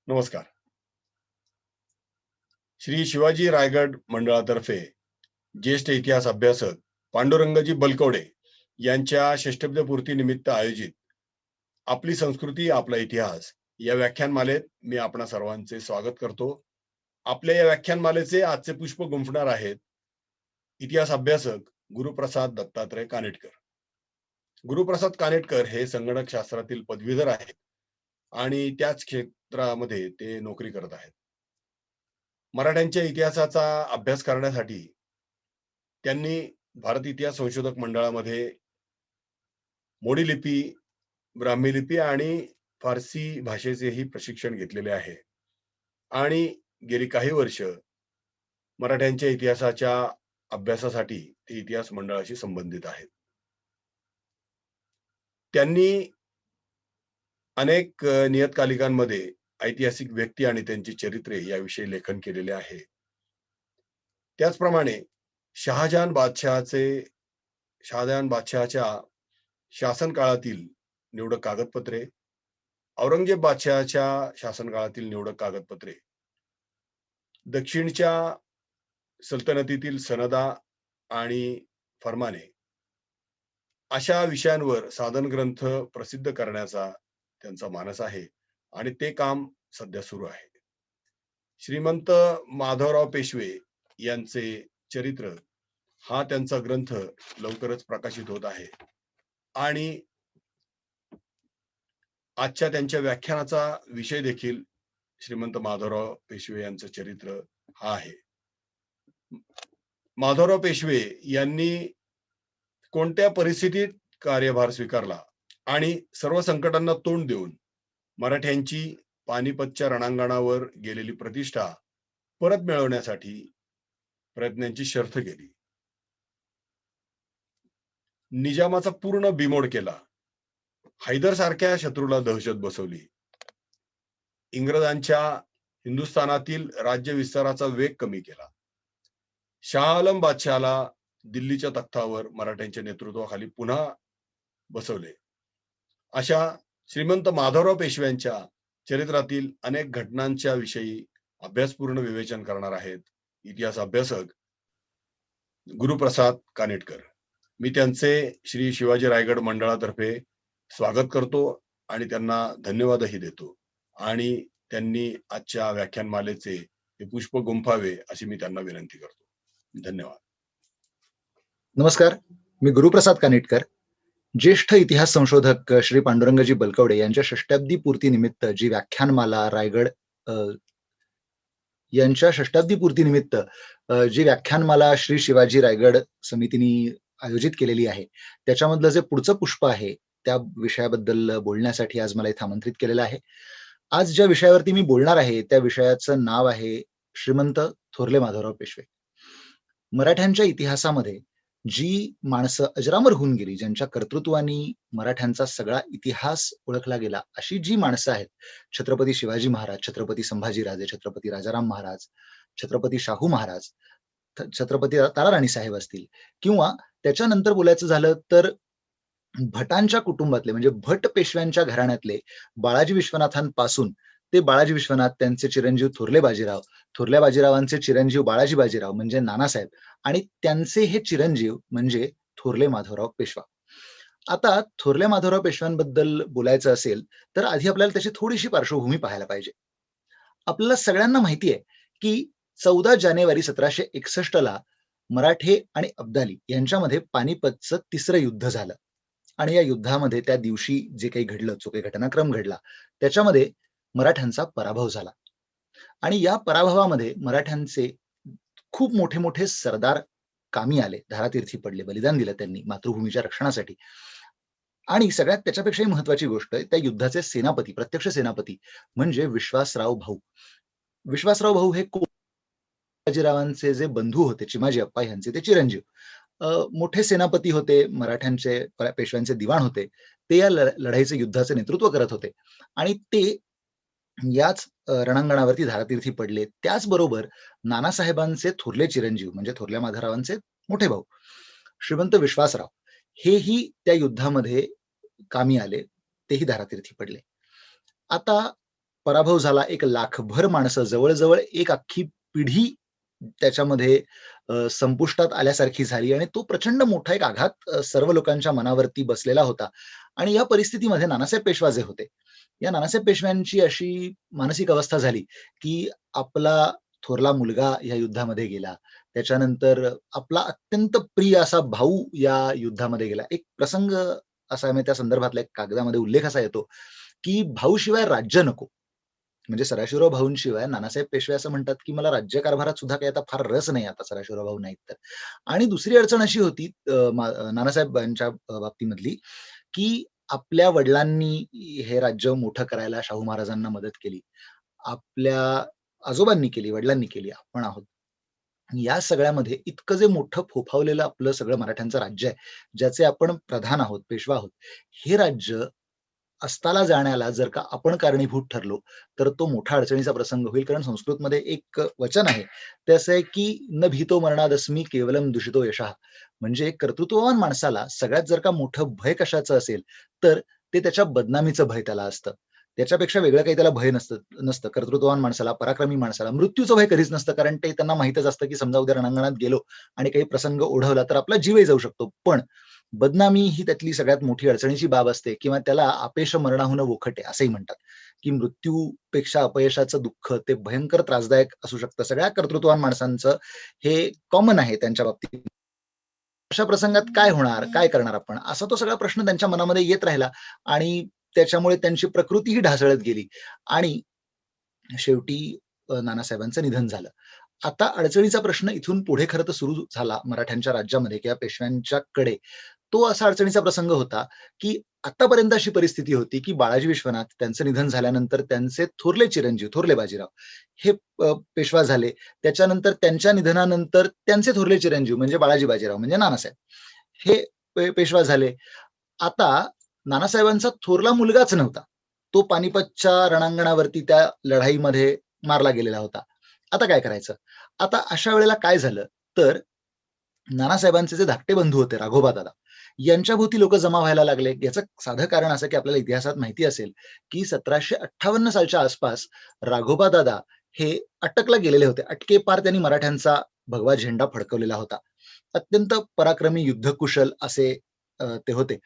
नमस्कार. श्री शिवाजी रायगड मंडळातर्फे ज्येष्ठ इतिहास अभ्यासक पांडुरंगजी बलकवडे यांच्या षष्टब्दपूर्ती निमित्त आयोजित आपली संस्कृती आपला इतिहास या व्याख्यानमालेत मी आपणा सर्वांचे स्वागत करतो. आपल्या या व्याख्यानमालेचे आजचे पुष्प गुंफणार आहेत इतिहास अभ्यासक गुरुप्रसाद दत्तात्रय कानेटकर. गुरुप्रसाद कानेटकर हे संगणक शास्त्रातील पदवीधर आहेत आणि त्याच क्षेत्रामध्ये ते नोकरी करत आहेत. मराठ्यांच्या इतिहासाचा अभ्यास करण्यासाठी त्यांनी भारत इतिहास संशोधक मंडळामध्ये मोडी लिपी, ब्राह्मी लिपी आणि फारसी भाषेचेही प्रशिक्षण घेतलेले आहे आणि गेली काही वर्ष मराठ्यांच्या इतिहासाच्या अभ्यासासाठी ते इतिहास मंडळाशी संबंधित आहेत. त्यांनी अनेक नियतकालिकांमध्ये ऐतिहासिक व्यक्ती आणि त्यांची चरित्रे याविषयी लेखन केलेले आहे. त्याचप्रमाणे शहाजहान बादशहाच्या शासन काळातील निवडक कागदपत्रे, औरंगजेब बादशहाच्या शासन काळातील निवडक कागदपत्रे, दक्षिणच्या सल्तनतीतील सनदा आणि फरमाने अशा विषयांवर साधन ग्रंथ प्रसिद्ध करण्याचा त्यांचा मानस आहे आणि ते काम सध्या सुरू आहे. श्रीमंत माधवराव पेशवे यांचे चरित्र हा त्यांचा ग्रंथ लवकरच प्रकाशित होत आहे आणि आजच्या त्यांच्या व्याख्यानाचा विषय देखील श्रीमंत माधवराव पेशवे यांचं चरित्र हा आहे. माधवराव पेशवे यांनी कोणत्या परिस्थितीत कार्यभार स्वीकारला आणि सर्व संकटांना तोंड देऊन मराठ्यांची पानिपतच्या रणांगणावर गेलेली प्रतिष्ठा परत मिळवण्यासाठी प्रयत्नांची शर्थ केली. निजामाचा पूर्ण बिमोड केला. हैदर सारख्या शत्रूला दहशत बसवली. इंग्रजांच्या हिंदुस्थानातील राज्य विस्ताराचा वेग कमी केला. शाह आलम बादशहाला दिल्लीच्या तख्तावर मराठ्यांच्या नेतृत्वाखाली पुन्हा बसवले. अशा श्रीमंत माधवराव पेशव्यांच्या चरित्रातील अनेक घटनांच्या विषयी अभ्यासपूर्ण विवेचन करणार आहेत इतिहास अभ्यासक गुरुप्रसाद कानेटकर. मी त्यांचे श्री शिवाजी रायगड मंडळातर्फे स्वागत करतो आणि त्यांना धन्यवादही देतो आणि त्यांनी आजच्या व्याख्यानमालेचे हे पुष्प गुंफावे अशी मी त्यांना विनंती करतो. धन्यवाद. नमस्कार, मी गुरुप्रसाद कानेटकर. ज्येष्ठ इतिहास संशोधक श्री पांडुरंगजी बलकवडे यांच्या षष्टाब्दी पूर्ती निमित्त जी व्याख्यानमाला रायगड यांच्या षष्टाब्दी पूर्ती निमित्त जी व्याख्यानमाला श्री शिवाजी रायगड समितीने आयोजित केलेली आहे त्याच्यामधलं जे पुढचं पुष्प आहे त्या विषयाबद्दल बोलण्यासाठी आज मला इथं आमंत्रित केलेलं आहे. आज ज्या विषयावरती मी बोलणार आहे त्या विषयाचं नाव आहे श्रीमंत थोरले माधवराव पेशवे. मराठ्यांच्या इतिहासामध्ये जी माणसं अजरामर होऊन गेली, ज्यांच्या कर्तृत्वाने मराठ्यांचा सगळा इतिहास ओळखला गेला, अशी जी माणसं आहेत, छत्रपती शिवाजी महाराज, छत्रपती संभाजीराजे, छत्रपती राजाराम महाराज, छत्रपती शाहू महाराज, छत्रपती ताराराणी साहेब असतील, किंवा त्याच्यानंतर बोलायचं झालं तर भटांच्या कुटुंबातले म्हणजे भट पेशव्यांच्या घराण्यातले बाळाजी विश्वनाथांपासून ते बाळाजी विश्वनाथ, त्यांचे चिरंजीव थोरले बाजीराव, थोरल्या बाजीरावांचे चिरंजीव बाळाजी बाजीराव म्हणजे नानासाहेब, आणि त्यांचे हे चिरंजीव म्हणजे थोरले माधवराव पेशवा. आता थोरल्या माधवराव पेशव्यांबद्दल बोलायचं असेल तर आधी आपल्याला त्याची थोडीशी पार्श्वभूमी पाहायला पाहिजे. आपल्याला सगळ्यांना माहिती आहे की 14 जानेवारी 1761 मराठे आणि अब्दाली यांच्यामध्ये पानिपतचं तिसरं युद्ध झालं आणि या युद्धामध्ये त्या दिवशी जे काही घडलं, जो काही घटनाक्रम घडला, त्याच्यामध्ये मराठ्यांचा पराभव झाला आणि या पराभवामध्ये मराठ्यांचे खूप मोठे मोठे सरदार कामी आले, धारातीर्थी पडले, बलिदान दिलं त्यांनी मातृभूमीच्या रक्षणासाठी. आणि सगळ्यात त्याच्यापेक्षाही महत्वाची गोष्ट त्या युद्धाचे सेनापती, प्रत्यक्ष सेनापती म्हणजे विश्वासराव भाऊ. विश्वासराव भाऊ हे बाजीरावांचे जे बंधू होते, चिमाजी अप्पा यांचे ते चिरंजीव. मोठे सेनापती होते, मराठ्यांचे पेशव्यांचे दिवाण होते. ते या लढाईचे युद्धाचे नेतृत्व करत होते आणि ते याच रणांगणावरती धारातीर्थी पडले. त्याचबरोबर नानासाहेबांचे थोरले चिरंजीव म्हणजे थोरल्या माधवरावांचे मोठे भाऊ श्रीमंत विश्वासराव हेही त्या युद्धामध्ये कामी आले, तेही धारातीर्थी पडले. आता पराभव झाला, एक लाखभर माणसं, जवळजवळ एक अख्खी पिढी त्याच्यामध्ये संपुष्टात आल्यासारखी झाली आणि तो प्रचंड मोठा एक आघात सर्व लोकांच्या मनावरती बसलेला होता. आणि या परिस्थितीमध्ये नानासाहेब पेशवा जे होते, या नानासाहेब पेशव्यांची अशी मानसिक अवस्था झाली की आपला थोरला मुलगा या युद्धामध्ये गेला, त्याच्यानंतर आपला अत्यंत प्रिय असा भाऊ या युद्धामध्ये गेला. एक प्रसंग असा त्या संदर्भातला एक कागदामध्ये उल्लेख असा येतो की भाऊशिवाय राज्य नको. म्हणजे सदाशिवराव भाऊंशिवाय नानासाहेब पेशवे असं म्हणतात की मला राज्यकारभारात सुद्धा काही आता फार रस नाही, आता सदाशिवराव भाऊ नाहीत तर. आणि दुसरी अडचण अशी होती नानासाहेबांच्या बाबतीमधली की आपल्या वडिलांनी हे राज्य मोठं करायला शाहू महाराजांना मदत केली, आपल्या आजोबांनी केली, वडिलांनी केली, आपण आहोत. या सगळ्यामध्ये इतकं जे मोठं फोफावलेलं आपलं सगळं मराठ्यांचं राज्य आहे, ज्याचे आपण प्रधान आहोत, पेशवा आहोत, हे राज्य अस्ताला जाण्याला जर का आपण कारणीभूत ठरलो तर तो मोठा अडचणीचा प्रसंग होईल. कारण संस्कृतमध्ये एक वचन आहे, ते असं आहे की न भीतो मरणादस्मी केवलम दूषितो यशः. म्हणजे कर्तृत्ववान माणसाला सगळ्यात जर का मोठं भय कशाचं असेल तर ते त्याच्या बदनामीचं भय त्याला असतं. त्याच्यापेक्षा वेगळं काही त्याला भय नसतं. कर्तृत्ववान माणसाला, पराक्रमी माणसाला मृत्यूचं भय कधीच नसतं, कारण ते त्यांना माहितच असतं की समजा उद्या रणांगणात गेलो आणि काही प्रसंग ओढवला तर आपला जीवही जाऊ शकतो. पण बदनामी ही त्यातली सगळ्यात मोठी अडचणीची बाब असते किंवा त्याला अपेश मरणाहून वोखटे असंही म्हणतात की मृत्यूपेक्षा अपयशाचं दुःख ते भयंकर त्रासदायक असू शकतं. सगळ्या कर्तृत्ववान माणसांचं हे कॉमन आहे त्यांच्या बाबतीत. अशा प्रसंगात काय होणार, काय करणार आपण, असा तो सगळा प्रश्न त्यांच्या मनामध्ये येत राहिला आणि त्याच्यामुळे त्यांची प्रकृतीही ढासळत गेली आणि शेवटी नानासाहेबांचं निधन झालं. आता अडचणीचा प्रश्न इथून पुढे खरं तर सुरू झाला मराठ्यांच्या राज्यामध्ये किंवा पेशव्यांच्याकडे. तो असा अडचणीचा प्रसंग होता की आतापर्यंत अशी परिस्थिती होती की बाळाजी विश्वनाथ त्यांचं निधन झाल्यानंतर त्यांचे थोरले चिरंजीव थोरले बाजीराव हे पेशवा झाले. त्याच्यानंतर त्यांच्या निधनानंतर त्यांचे थोरले चिरंजीव म्हणजे बाळाजी बाजीराव म्हणजे नानासाहेब हे पेशवा झाले. आता नानासाहेबांचा थोरला मुलगाच नव्हता, तो पानिपतच्या रणांगणावरती त्या लढाईमध्ये मारला गेलेला होता. आता काय करायचं? आता अशा वेळेला काय झालं तर नानासाहेबांचे जे धाकटे बंधू होते राघोबा दादा, यांच्या भोवती लोक जमा व्हायला लागले. याचं साधं कारण असं की आपल्याला इतिहासात माहिती असेल की 1758 सालच्या आसपास राघोबा दादा हे अटकला गेलेले होते. अटकेपार त्यांनी मराठ्यांचा भगवा झेंडा फडकवलेला होता. अत्यंत पराक्रमी युद्धकुशल असे ते होते.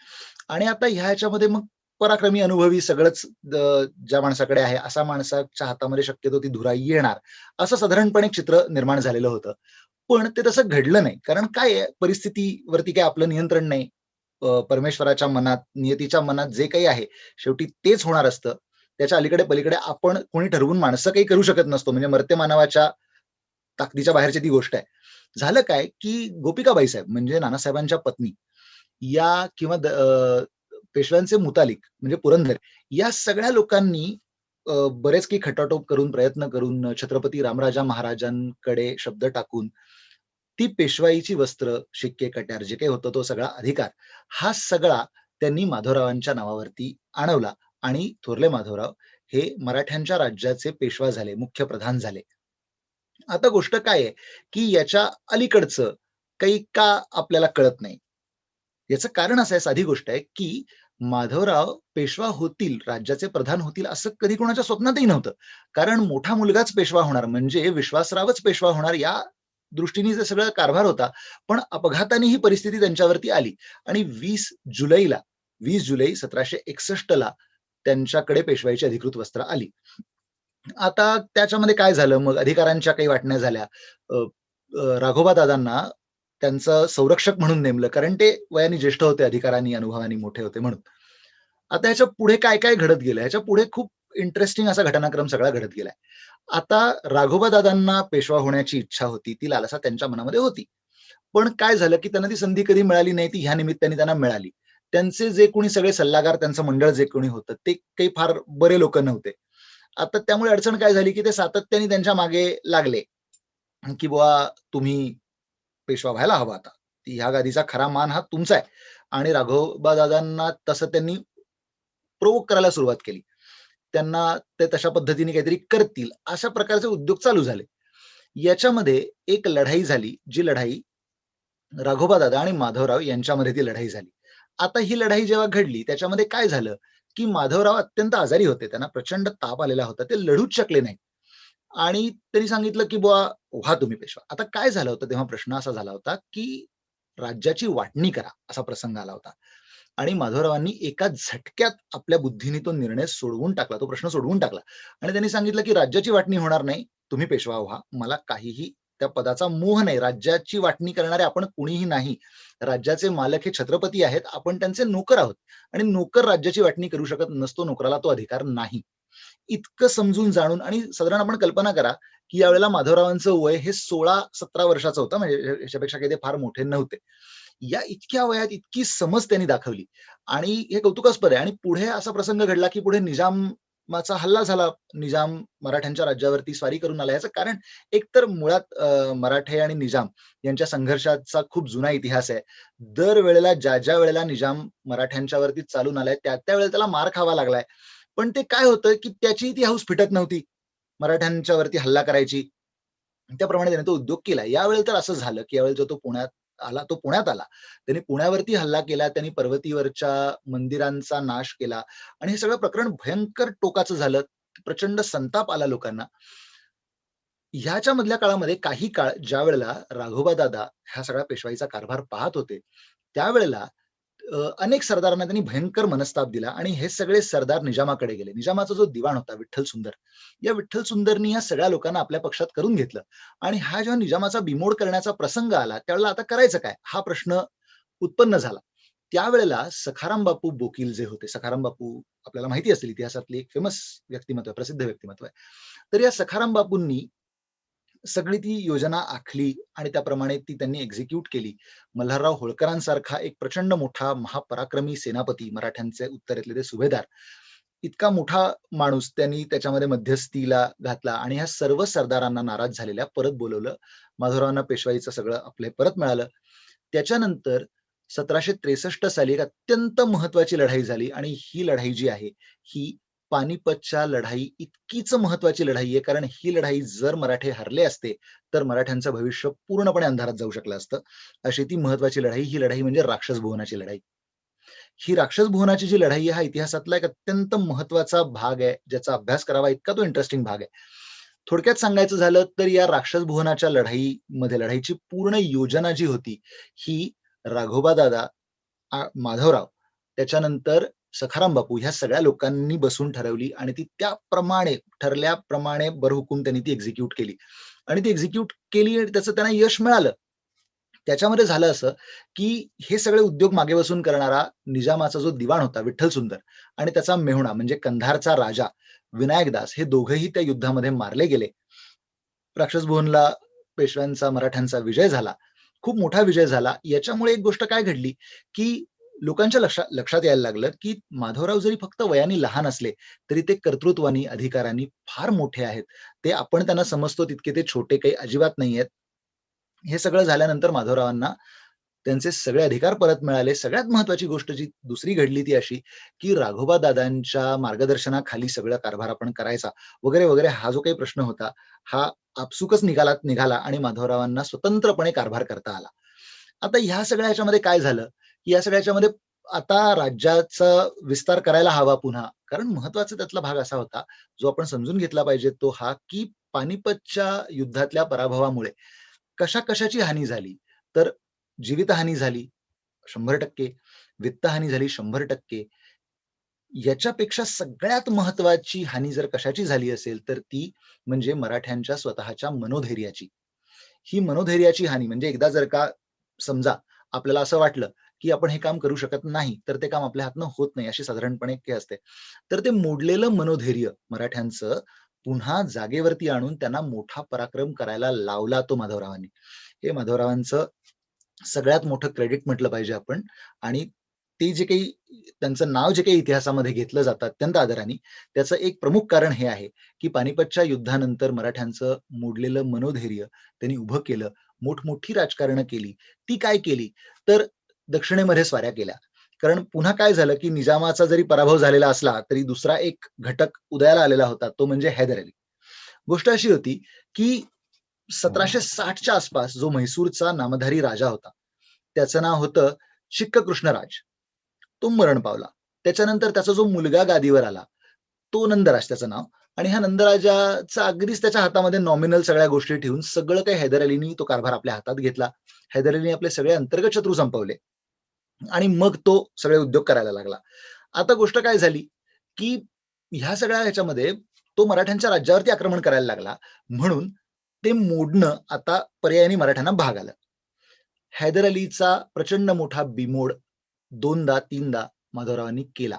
आणि आता ह्याच्यामध्ये मग पराक्रमी अनुभवी सगळंच ज्या माणसाकडे आहे असा माणसाच्या हातामध्ये शक्यतो ती धुरा येणार, असं साधारणपणे चित्र निर्माण झालेलं होतं. पण ते तसं घडलं नाही. कारण काय आहे, परिस्थितीवरती काय आपलं नियंत्रण नाही. परमेश्वराच्या मनात, नियतीच्या मनात जे काही आहे शेवटी तेच होणार असतं. त्याच्या अलीकडे पलीकडे आपण कोणी ठरवून माणसं काही करू शकत नसतो. म्हणजे मर्त्य मानवाच्या ताकदीच्या बाहेरची ती गोष्ट आहे. झालं काय की गोपिकाबाई साहेब म्हणजे नानासाहेबांच्या पत्नी या किंवा पेशव्यांचे मुतालिक म्हणजे पुरंदर या सगळ्या लोकांनी बरेच काही खटाटोप करून प्रयत्न करून छत्रपती रामराजा महाराजांकडे शब्द टाकून ती पेशवाईची वस्त्र, शिक्के, कट्यार जे काही होतं तो सगळा अधिकार हा सगळा त्यांनी माधवरावांच्या नावावरती आणवला आणि थोरले माधवराव हे मराठ्यांच्या राज्याचे पेशवा झाले, मुख्य प्रधान झाले. आता गोष्ट काय आहे की याच्या अलीकडचं काही का आपल्याला कळत नाही. याचं कारण असं आहे, साधी गोष्ट आहे की माधवराव पेशवा होतील, राज्याचे प्रधान होतील असं कधी कोणाच्या स्वप्नातही नव्हतं. कारण मोठा मुलगाच पेशवा होणार म्हणजे विश्वासरावच पेशवा होणार या दृष्टीने जे सगळं कारभार होता. पण अपघाताने ही परिस्थिती त्यांच्यावरती आली आणि 20 जुलै 1761 ला त्यांच्याकडे पेशवाईची अधिकृत वस्त्र आली. आता त्याच्यामध्ये काय झालं मग अधिकारांच्या काही वाटण्या झाल्या. राघोबा दादांना त्यांचं संरक्षक म्हणून नेमलं, कारण ते वयाने ज्येष्ठ होते, अधिकारांनी अनुभवानी मोठे होते म्हणून. आता ह्याच्या पुढे काय काय घडत गेलं, ह्याच्या पुढे खूप इंटरेस्टिंग असा घटनाक्रम सगळा घडत गेलाय. आता राघोबा दादांना पेशवा होण्याची इच्छा होती, ती लालसा त्यांच्या मनामध्ये होती. पण काय झालं की त्यांना ती संधी कधी मिळाली नाही, ती ह्या निमित्ताने त्यांना मिळाली. त्यांचे जे कोणी सगळे सल्लागार, त्यांचं मंडळ जे कोणी होतं ते काही फार बरे लोक नव्हते. आता त्यामुळे अडचण काय झाली की ते सातत्याने त्यांच्या मागे लागले की बुवा तुम्ही पेशवा व्हायला हवा आता. ह्या गादीचा खरा मान हा तुमचा आहे. आणि राघोबा दादांना तसं त्यांनी प्रोव्होक करायला सुरुवात केली. त्यांना ते तशा पद्धतीने काहीतरी करतील, अशा प्रकारचे उद्योग चालू झाले. याच्यामध्ये एक लढाई झाली, जी लढाई राघोबा दादा आणि माधवराव यांच्यामध्ये ती लढाई झाली. आता ही लढाई जेव्हा घडली, त्याच्यामध्ये काय झालं, की माधवराव अत्यंत आजारी होते. त्यांना प्रचंड ताप आलेला होता. ते लढूच शकले नाहीत. आणि त्यांनी सांगितलं, की "बुवा व्हा तुम्ही पेशवा." आता काय झालं होतं तेव्हा प्रश्न असा झाला होता, की राज्याची वाटणी करा, असा प्रसंग आला होता. आणि माधवरावांनी एका झटक्यात आपल्या बुद्धीने तो निर्णय सोडवून टाकला, तो प्रश्न सोडवून टाकला. आणि त्यांनी सांगितलं, की "राज्याची वाटणी होणार नाही. तुम्ही पेशवा व्हा. मला काहीही त्या पदाचा मोह नाही. राज्याची वाटणी करणारे आपण कुणीही नाही. राज्याचे मालक हे छत्रपती आहेत. आपण त्यांचे नोकर आहोत. आणि नोकर राज्याची वाटणी करू शकत नसतो. नोकराला तो अधिकार नाही." इतकं समजून जाणून आणि साधारण आपण कल्पना करा, की यावेळेला माधवरावांचं वय हे 16-17 वर्षाचं होतं. म्हणजे याच्यापेक्षा काही ते फार मोठे नव्हते. या इतक्या वयात इतकी समज त्यांनी दाखवली आणि हे कौतुकास्पद आहे. आणि पुढे असा प्रसंग घडला, की पुढे निजामाचा हल्ला झाला. निजाम मराठ्यांच्या राज्यावरती स्वारी करून आला. याचं कारण एकतर मुळात मराठे आणि निजाम यांच्या संघर्षाचा खूप जुना इतिहास आहे. दरवेळेला ज्या वेळेला निजाम मराठ्यांच्यावरती चालून आलाय, त्या वेळेला त्याला मार खावा लागलाय. पण ते काय होतं, की त्याची ती हौस फिटत नव्हती. मराठ्यांच्यावरती हल्ला करायची. त्याप्रमाणे त्याने तो उद्योग केला. यावेळी तर असं झालं, की यावेळी जो तो पुण्यात आला. त्यांनी पुण्यावरती हल्ला केला. त्यांनी पर्वतीवरच्या मंदिरांचा नाश केला आणि हे सगळं प्रकरण भयंकर टोकाचं झालं. प्रचंड संताप आला लोकांना. ह्याच्या मधल्या काळामध्ये काही काळ ज्यावेळेला राघोबा दादा हा सगळा पेशवाईचा कारभार पाहत होते, त्यावेळेला अनेक सरदारांना त्यांनी भयंकर मनस्ताप दिला आणि हे सगळे सरदार निजामाकडे गेले. निजामाचा जो दिवाण होता विठ्ठल सुंदर, या विठ्ठल सुंदरनी या सगळ्या लोकांना आपल्या पक्षात करून घेतलं. आणि हा जेव्हा निजामाचा बिमोड करण्याचा प्रसंग आला, त्यावेळेला आता करायचं काय? हा प्रश्न उत्पन्न झाला. त्यावेळेला सखाराम बापू बोकील जे होते, सखाराम बापू आपल्याला माहिती असतील इतिहासातली एक फेमस व्यक्तिमत्व आहे, प्रसिद्ध व्यक्तिमत्व आहे. तर या सखाराम बापूंनी सगळी ती योजना आखली आणि त्याप्रमाणे ती त्यांनी एक्झिक्यूट केली. मल्हारराव होळकरांसारखा एक प्रचंड मोठा महापराक्रमी सेनापती, मराठ्यांचे उत्तरेतले ते सुभेदार, इतका मोठा माणूस त्यांनी त्याच्यामध्ये मध्यस्थीला घातला आणि ह्या सर्व सरदारांना नाराज झालेल्या परत बोलवलं. माधवरावांना पेशवाईचं सगळं आपले परत मिळालं. त्याच्यानंतर 1763 साली एक अत्यंत महत्वाची लढाई झाली आणि ही लढाई जी आहे, ही पानिपतच्या लढाई इतकीच महत्वाची लढाई आहे, कारण ही लढाई जर मराठे हरले असते, तर मराठ्यांचं भविष्य पूर्णपणे अंधारात जाऊ शकलं असतं. अशी ती महत्वाची लढाई, ही लढाई म्हणजे राक्षस भुवनाची लढाई. ही राक्षस भुवनाची जी लढाई आहे, हा इतिहासातला एक अत्यंत महत्वाचा भाग आहे, ज्याचा अभ्यास करावा इतका तो इंटरेस्टिंग भाग आहे. थोडक्यात सांगायचं झालं तर या राक्षस भुवनाच्या लढाईची पूर्ण योजना जी होती, ही राघोबा दादा, माधवराव, त्याच्यानंतर सखाराम बापू ह्या सगळ्या लोकांनी बसून ठरवली आणि ती त्याप्रमाणे ठरल्याप्रमाणे बरहुकूम त्यांनी ती एक्झिक्यूट केली. आणि ती एक्झिक्यूट केली आणि त्याचं त्यांना यश मिळालं. त्याच्यामध्ये झालं असं, की हे सगळे उद्योग मागे बसून करणारा निजामाचा जो दिवाण होता विठ्ठल सुंदर आणि त्याचा मेहुणा म्हणजे कंधारचा राजा विनायकदास, हे दोघंही त्या युद्धामध्ये मारले गेले. राक्षस भुवनला पेशव्यांचा, मराठ्यांचा विजय झाला. खूप मोठा विजय झाला. याच्यामुळे एक गोष्ट काय घडली, की लोकांच्या लक्षात यायला लागलं, की माधवराव जरी फक्त वयाने लहान असले, तरी ते कर्तृत्वानी, अधिकारांनी फार मोठे आहेत. ते आपण त्यांना समजतो तितके ते छोटे काही अजिबात नाहीयेत. हे सगळं झाल्यानंतर माधवरावांना त्यांचे सगळे अधिकार परत मिळाले. सगळ्यात महत्वाची गोष्ट जी दुसरी घडली ती अशी, की राघोबा दादांच्या मार्गदर्शनाखाली सगळा कारभार आपण करायचा वगैरे, वगैरे हा जो काही प्रश्न होता, हा आपसुकच निघाला आणि माधवरावांना स्वतंत्रपणे कारभार करता आला. आता ह्या सगळ्या ह्याच्यामध्ये काय झालं, की या सगळ्या ह्याच्यामध्ये आता राज्याचा विस्तार करायला हवा पुन्हा. कारण महत्वाचा त्यातला भाग असा होता, जो आपण समजून घेतला पाहिजे तो हा, की पानिपतच्या युद्धातल्या पराभवामुळे कशाची हानी झाली? तर जीवितहानी झाली 100%, वित्तहानी झाली 100%. याच्यापेक्षा सगळ्यात महत्वाची हानी जर कशाची झाली असेल, तर ती म्हणजे मराठ्यांच्या स्वतःच्या मनोधैर्याची. ही मनोधैर्याची हानी म्हणजे एकदा जर का समजा आपल्याला असं वाटलं, की आपण हे काम करू शकत नाही, तर ते काम आपल्या हातनं होत नाही, अशी साधारणपणे हे असते. तर ते मोडलेलं मनोधैर्य मराठ्यांचं पुन्हा जागेवरती आणून त्यांना मोठा पराक्रम करायला लावला तो माधवरावांनी. हे माधवरावांचं सगळ्यात मोठं क्रेडिट म्हटलं पाहिजे आपण. आणि ते जे काही त्यांचं नाव जे काही इतिहासामध्ये घेतलं जातं अत्यंत आदराने, त्याचं एक प्रमुख कारण हे आहे की पानिपतच्या युद्धानंतर मराठ्यांचं मोडलेलं मनोधैर्य त्यांनी उभं केलं, मोठमोठी राजकारणं केली. ती काय केली तर दक्षिणेमध्ये स्वाऱ्या केल्या. कारण पुन्हा काय झालं की निजामाचा जरी पराभव झालेला असला तरी दुसरा एक घटक उदयाला आलेला होता, तो म्हणजे हैदर अली. गोष्ट अशी होती की 1760च्या आसपास जो म्हैसूरचा नामधारी राजा होता, त्याचं नाव होतं शिक्क कृष्णराज. तो मरण पावला. त्याच्यानंतर त्याचा जो मुलगा गादीवर आला, तो नंदराज त्याचं नाव. आणि ह्या नंदराजाचा अगदीच त्याच्या हातामध्ये नॉमिनल सगळ्या गोष्टी ठेवून सगळं काही हैदर अलीनी तो कारभार आपल्या हातात घेतला. हैदर अलीने आपले सगळे अंतर्गत शत्रू संपवले आणि मग तो सगळे उद्योग करायला लागला. आता गोष्ट काय झाली की ह्या सगळ्या ह्याच्यामध्ये तो मराठ्यांच्या राज्यावरती आक्रमण करायला लागला, म्हणून ते मोडणं आता पर्यायाने मराठ्यांना भाग आलं. हैदर अलीचा प्रचंड मोठा बिमोड 2दा 3दा माधवरावांनी केला.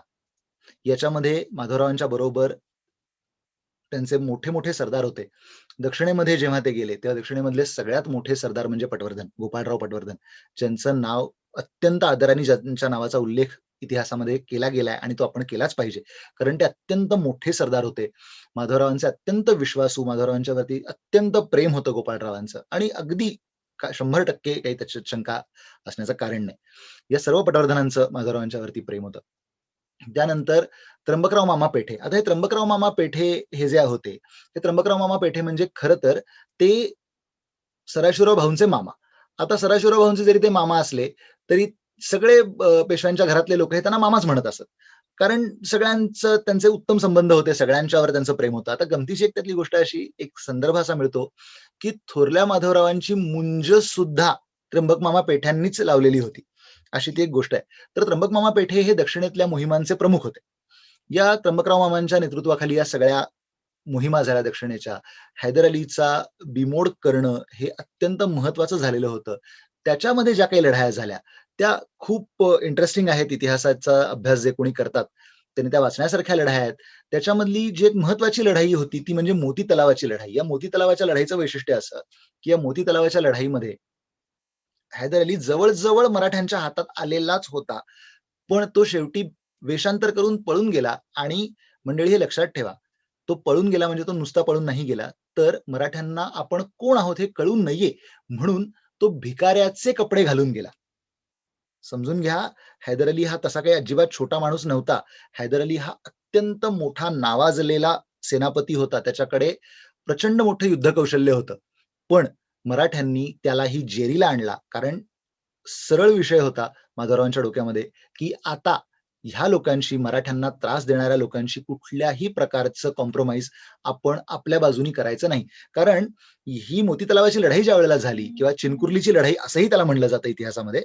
याच्यामध्ये माधवरावांच्या बरोबर त्यांचे मोठे मोठे सरदार होते. दक्षिणेमध्ये जेव्हा ते गेले तेव्हा दक्षिणेमधले सगळ्यात मोठे सरदार म्हणजे पटवर्धन, गोपाळराव पटवर्धन, ज्यांचं नाव अत्यंत आदराने, ज्यांच्या नावाचा उल्लेख इतिहासामध्ये केला गेलाय आणि तो आपण केलाच पाहिजे, कारण ते अत्यंत मोठे सरदार होते. माधवरावांचे अत्यंत विश्वासू, माधवरावांच्या वरती अत्यंत प्रेम होतं गोपाळरावांचं आणि अगदी 100% काही त्याच्यात शंका असण्याचं कारण नाही. या सर्व पटवर्धनांचं माधवरावांच्या वरती प्रेम होतं. त्यानंतर त्र्यंबकराव मामा पेठे. आता हे त्र्यंबकराव मामा पेठे हे जे होते, हे त्र्यंबकराव मामा पेठे म्हणजे खरं तर ते सदाशिवराव भाऊंचे मामा. आता सदाशिवराव भाऊंचे जरी ते मामा असले तरी सगळे पेशव्यांच्या घरातले लोक हे त्यांना मामाच म्हणत असत, कारण सगळ्यांचं त्यांचे उत्तम संबंध होते, सगळ्यांच्यावर त्यांचं प्रेम होतं. आता गमतीची एक त्यातली गोष्ट अशी, एक संदर्भ असा मिळतो की थोरल्या माधवरावांची मुंज सुद्धा त्र्यंबक मामा पेठ्यांनीच लावलेली होती, अशी ती एक गोष्ट आहे. तर त्र्यंबक मामा पेठे हे दक्षिणेतल्या मोहिमांचे प्रमुख होते. या त्र्यंबकराव मामांच्या नेतृत्वाखाली या सगळ्या मोहिमा झाल्या दक्षिणेच्या. हैदर अलीचा बिमोड करणं हे अत्यंत महत्वाचं झालेलं होतं. त्याच्यामध्ये ज्या काही लढाया झाल्या त्या खूप इंटरेस्टिंग आहेत. इतिहासाचा अभ्यास जे कोणी करतात त्यांनी त्या वाचण्यासारख्या लढाया आहेत. त्याच्यामधली जी एक महत्वाची लढाई होती ती म्हणजे मोती तलावाची लढाई. या मोती तलावाच्या लढाईचं वैशिष्ट्य असं की या मोती तलावाच्या लढाईमध्ये हैदर अली जवळ मराठ्यांच्या हातात आलेलाच होता, पण तो शेवटी वेषांतर करून पळून गेला. आणि मंडळी हे लक्षात ठेवा, तो पळून गेला म्हणजे तो नुसता पळून नाही गेला, तर मराठ्यांना आपण कोण आहोत हे कळून नाहीये म्हणून तो भिकाऱ्याचे कपडे घालून गेला. समजून घ्या, हैदर अली हा तसा काही अजिबात छोटा माणूस नव्हता. हैदर अली हा अत्यंत मोठा नावाजलेला सेनापती होता. त्याच्याकडे प्रचंड मोठं युद्ध कौशल्य होतं. पण मराठ्यांनी त्यालाही जेरीला आणला, कारण सरळ विषय होता माधवरावांच्या डोक्यामध्ये की आता ह्या लोकांशी, मराठ्यांना त्रास देणाऱ्या लोकांशी कुठल्याही प्रकारचं कॉम्प्रोमाइज आपण आपल्या बाजूनी करायचं नाही. कारण ही मोती तलावाची लढाई ज्या वेळेला झाली किंवा चिनकुर्लीची लढाई असंही त्याला म्हणलं जातं इतिहासामध्ये,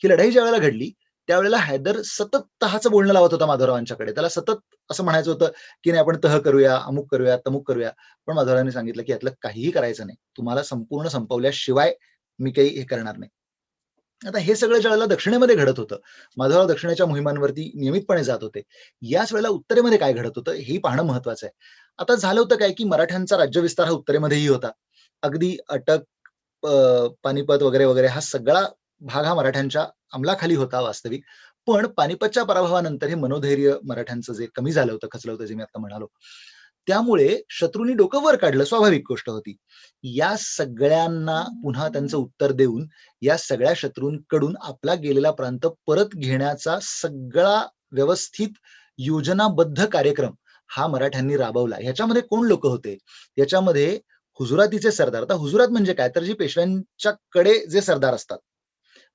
ही लढाई ज्या वेळेला घडली त्यावेळेला हैदर सतत तहाचं बोलणं लावत होता माधवरावांच्याकडे. त्याला सतत असं म्हणायचं होतं की नाही आपण तह करूया, अमुक करूया, तमुक करूया. पण माधवरावांनी सांगितलं की यातलं काहीही करायचं नाही, तुम्हाला संपूर्ण संपवल्याशिवाय मी काही हे करणार नाही. आता हे सगळं ज्यावेळेला दक्षिणेमध्ये घडत होतं, माधवराव दक्षिणेच्या मोहिमांवरती नियमितपणे जात होते, याच वेळेला उत्तरेमध्ये काय घडत होतं हेही पाहणं महत्वाचं आहे. आता झालं होतं काय की मराठ्यांचा राज्यविस्तार हा उत्तरेमध्येही होता. अगदी अटक, पानिपत वगैरे वगैरे हा सगळा भाग हा मराठ्यांच्या अंमलाखाली होता वास्तविक. पण पानिपतच्या पराभवानंतर हे मनोधैर्य मराठ्यांचं जे कमी झालं होतं, खचलं होतं, जे मी आता म्हणालो, त्यामुळे शत्रूंनी डोकं वर काढलं. स्वाभाविक गोष्ट होती. या सगळ्यांना पुन्हा त्यांचं उत्तर देऊन या सगळ्या शत्रूंकडून आपला गेलेला प्रांत परत घेण्याचा सगळा व्यवस्थित योजनाबद्ध कार्यक्रम हा मराठ्यांनी राबवला. ह्याच्यामध्ये कोण लोक होते? याच्यामध्ये हुजुरातीचे सरदार. आता हुजुरात म्हणजे काय, तर जे पेशव्यांच्या कडे जे सरदार असतात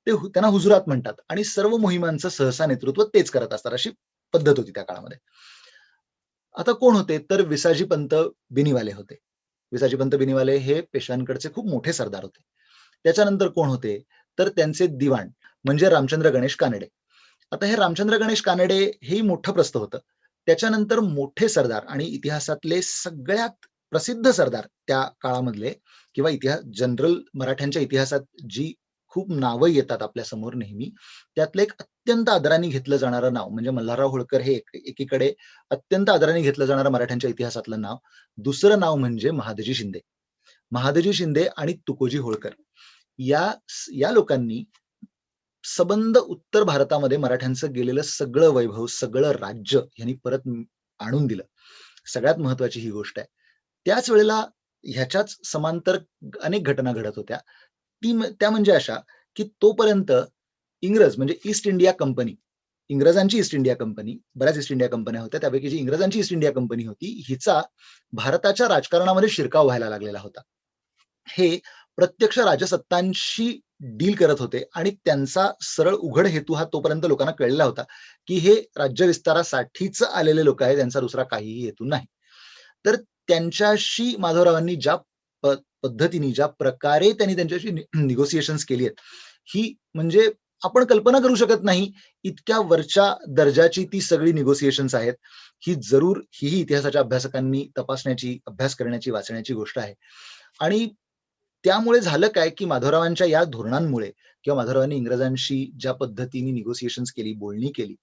ते त्यांना हुजुरात म्हणतात आणि सर्व मोहिमांचं सहसा नेतृत्व तेच करत असतात, अशी पद्धत होती त्या काळामध्ये. आता कोण होते, तर विसाजी पंत बिनीवाले होते. विसाजी पंत बिनीवाले हे पेशव्यांकडचे खूप मोठे सरदार होते. त्याच्यानंतर कोण होते, तर त्यांचे दिवाण म्हणजे रामचंद्र गणेश कानडे. आता हे रामचंद्र गणेश कानडे हेही मोठं प्रस्थ होतं. त्याच्यानंतर मोठे सरदार आणि इतिहासातले सगळ्यात प्रसिद्ध सरदार त्या काळामधले, किंवा इतिहास जनरल मराठ्यांच्या इतिहासात जी खूप नावं येतात आपल्या समोर नेहमी, त्यातलं एक अत्यंत आदराने घेतलं जाणारं नाव म्हणजे मल्हारराव होळकर हे एकीकडे अत्यंत आदराने घेतलं जाणारं मराठ्यांच्या इतिहासातलं नाव. दुसरं नाव म्हणजे महादजी शिंदे. महादजी शिंदे आणि तुकोजी होळकर या या लोकांनी सबंध उत्तर भारतामध्ये मराठ्यांचं गेलेलं सगळं वैभव, सगळं राज्य यांनी परत आणून दिलं. सगळ्यात महत्वाची ही गोष्ट आहे. त्याच वेळेला ह्याच्याच समांतर अनेक घटना घडत होत्या. त्या म्हणजे अशा, की तोपर्यंत इंग्रज म्हणजे ईस्ट इंडिया कंपनी, इंग्रजांची ईस्ट इंडिया कंपनी, बऱ्याच ईस्ट इंडिया कंपन्या होत्या, त्यापैकी जी इंग्रजांची ईस्ट इंडिया कंपनी होती, हिचा भारताच्या राजकारणामध्ये शिरकाव व्हायला लागलेला होता. हे प्रत्यक्ष राजसत्तांशी डील करत होते आणि त्यांचा सरळ उघड हेतू हा तोपर्यंत लोकांना कळलेला होता, की हे राज्य विस्तारासाठीच आलेले लोक आहेत, त्यांचा दुसरा काहीही हेतू नाही. तर त्यांच्याशी माधवरावांनी ज्या पद्धतीने, ज्या प्रकारे त्यांनी त्यांच्याशी निगोसिएशन्स केली आहेत, ही म्हणजे आपण कल्पना करू शकत नाही इतक्या वरच्या दर्जाची ती सगळी निगोसिएशन्स आहेत. ही जरूर ही इतिहासाच्या अभ्यासकांनी तपासण्याची, अभ्यास करण्याची, वाचण्याची गोष्ट आहे. आणि त्यामुळे झालं काय, की माधवरावांच्या या धोरणांमुळे किंवा माधवरावांनी इंग्रजांशी ज्या पद्धतीने निगोसिएशन्स केली, बोलणी केली,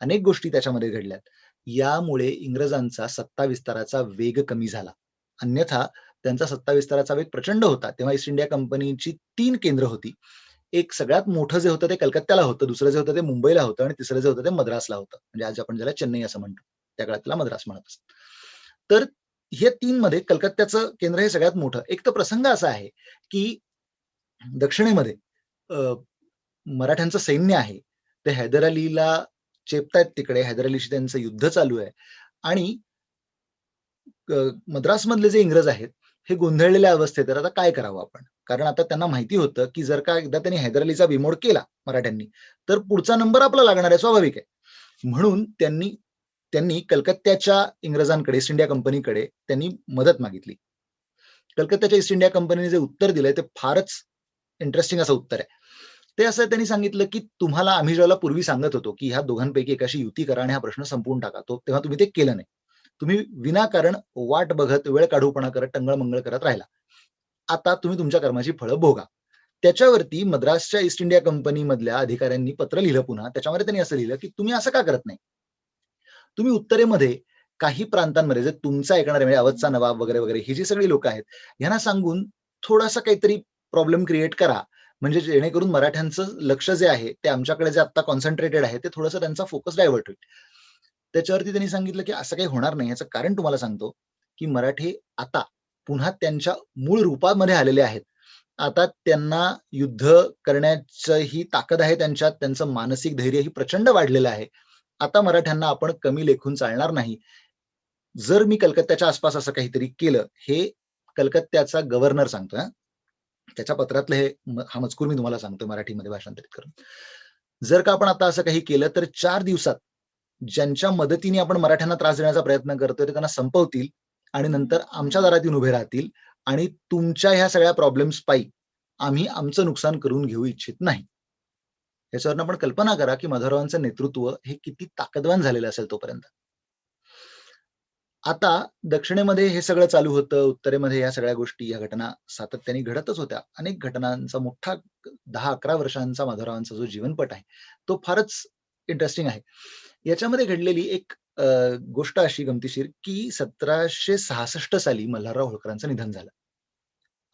अनेक गोष्टी त्याच्यामध्ये घडल्यात. यामुळे इंग्रजांचा सत्ता विस्ताराचा वेग कमी झाला. अन्यथा त्यांचा सत्ता विस्ताराचा वेग प्रचंड होता. तेव्हा ईस्ट इंडिया कंपनीची 3 केंद्र होती. एक सगळ्यात मोठं जे होतं ते कलकत्त्याला होतं, दुसरं जे होतं ते मुंबईला होतं आणि तिसरं जे होतं ते मद्रासला होतं. म्हणजे आज आपण ज्याला चेन्नई असं म्हणतो. त्या काळात त्याला मद्रास म्हणत असत. तर हे 3 मध्ये कलकत्त्याचं केंद्र हे सगळ्यात मोठं. एक तर प्रसंग असा आहे, की दक्षिणेमध्ये मराठ्यांचं सैन्य आहे. ते हैदर अलीला चेपतायत तिकडे. हैदर अलीशी त्यांचं युद्ध चालू आहे आणि मद्रासमधले जे इंग्रज आहेत, हे गोंधळलेल्या अवस्थेत आहेत. आता काय करावं आपण? कारण आता त्यांना माहिती होतं, की जर का एकदा त्यांनी हैदर अलीचा बिमोड केला मराठ्यांनी, तर पुढचा नंबर आपला लागणार आहे, स्वाभाविक आहे. म्हणून त्यांनी कलकत्त्याच्या इंग्रजांकडे, ईस्ट इंडिया कंपनीकडे त्यांनी मदत मागितली. कलकत्त्याच्या ईस्ट इंडिया कंपनीने जे उत्तर दिलंय ते फारच इंटरेस्टिंग असं उत्तर आहे. ते असं त्यांनी सांगितलं, की तुम्हाला आम्ही ज्याला पूर्वी सांगत होतो, की ह्या दोघांपैकी एकाशी युती करा आणि हा प्रश्न संपवून टाका, तेव्हा तुम्ही ते केलं नाही. तुम्ही विनाकारण वाट बघत, वेळ काढूपणा करत, टंगळ-मंगळ करत राहिला. आता तुम्ही तुमच्या कर्माची फळं भोगा. त्याच्यावरती मद्रासच्या ईस्ट इंडिया कंपनीमधल्या अधिकाऱ्यांनी पत्र लिहिलं पुन्हा. त्याच्यामध्ये त्यांनी असं लिहिलं, की तुम्ही असं का करत नाही? तुम्ही उत्तरेमध्ये काही प्रांतांमध्ये जे तुमचं ऐकणारे म्हणजे अवधचा नवाब वगैरे वगैरे ही जी सगळी लोक आहेत, यांना सांगून थोडासा काहीतरी प्रॉब्लेम क्रिएट करा. म्हणजे जेणेकरून मराठ्यांचं लक्ष जे आहे ते आमच्याकडे जे आता कॉन्सन्ट्रेटेड आहे ते थोडंसं त्यांचा फोकस डायव्हर्ट होईल. त्याच्यावरती त्यांनी सांगितलं, की असं काही होणार नाही. याचं कारण तुम्हाला सांगतो, की मराठी आता पुन्हा त्यांच्या मूळ रूपामध्ये आलेले आहेत. आता त्यांना युद्ध करण्याची ही ताकद आहे त्यांच्यात, त्यांचं मानसिक धैर्य ही प्रचंड वाढलेलं आहे. आता मराठ्यांना आपण कमी लेखून चालणार नाही. जर मी कलकत्त्याच्या आसपास असं काहीतरी केलं, हे कलकत्त्याचा गव्हर्नर सांगतोय. त्याच्या पत्रातलं हा मजकूर मी तुम्हाला सांगतोय मराठीमध्ये भाषांतरित करून. जर का आपण आता असं काही केलं तर 4 दिवसात ज्यांच्या मदतीने आपण मराठ्यांना त्रास देण्याचा प्रयत्न करतोय ते त्यांना संपवतील आणि नंतर आमच्या दारात येऊन उभे राहतील आणि तुमच्या ह्या सगळ्या प्रॉब्लेम्स पायी आम्ही आमचं नुकसान करून घेऊ इच्छित नाही. याच्यावरून आपण कल्पना करा, की माधवरावांचं नेतृत्व हे किती ताकदवान झालेलं असेल तोपर्यंत. आता दक्षिणेमध्ये हे सगळं चालू होतं, उत्तरेमध्ये या सगळ्या गोष्टी, या घटना सातत्याने घडतच होत्या. अनेक घटनांचा मोठा 10-11 वर्षांचा माधवरावांचा जो जीवनपट आहे, तो फारच इंटरेस्टिंग आहे. याच्यामध्ये घडलेली एक गोष्ट अशी गमतीशीर, की 1766 साली मल्हारराव होळकरांचं निधन झालं.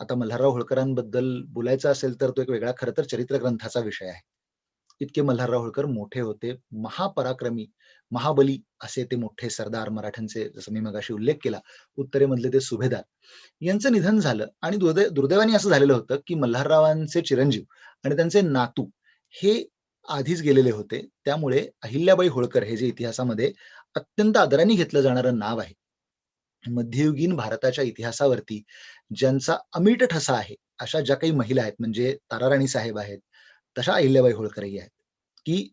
आता मल्हारराव होळकरांबद्दल बोलायचं असेल तर तो एक वेगळा खरं तर चरित्र ग्रंथाचा विषय आहे. इतके मल्हारराव होळकर मोठे होते, महापराक्रमी, महाबली असे ते मोठे सरदार मराठ्यांचे, जसं मी मगाशी उल्लेख केला, उत्तरेमधले ते सुभेदार. यांचं निधन झालं आणि दुर्दैवाने असं झालेलं होतं, की मल्हाररावांचे चिरंजीव आणि त्यांचे नातू हे आधीच गेलेले होते. त्यामुळे अहिल्याबाई होळकर हे जे इतिहासामध्ये अत्यंत आदराने घेतलं जाणारं नाव आहे. मध्ययुगीन भारताच्या इतिहासावरती ज्यांचा अमीट ठसा आहे, अशा ज्या काही महिला आहेत म्हणजे ताराराणी साहेब आहेत, तशा अहिल्याबाई होळकरही आहेत, की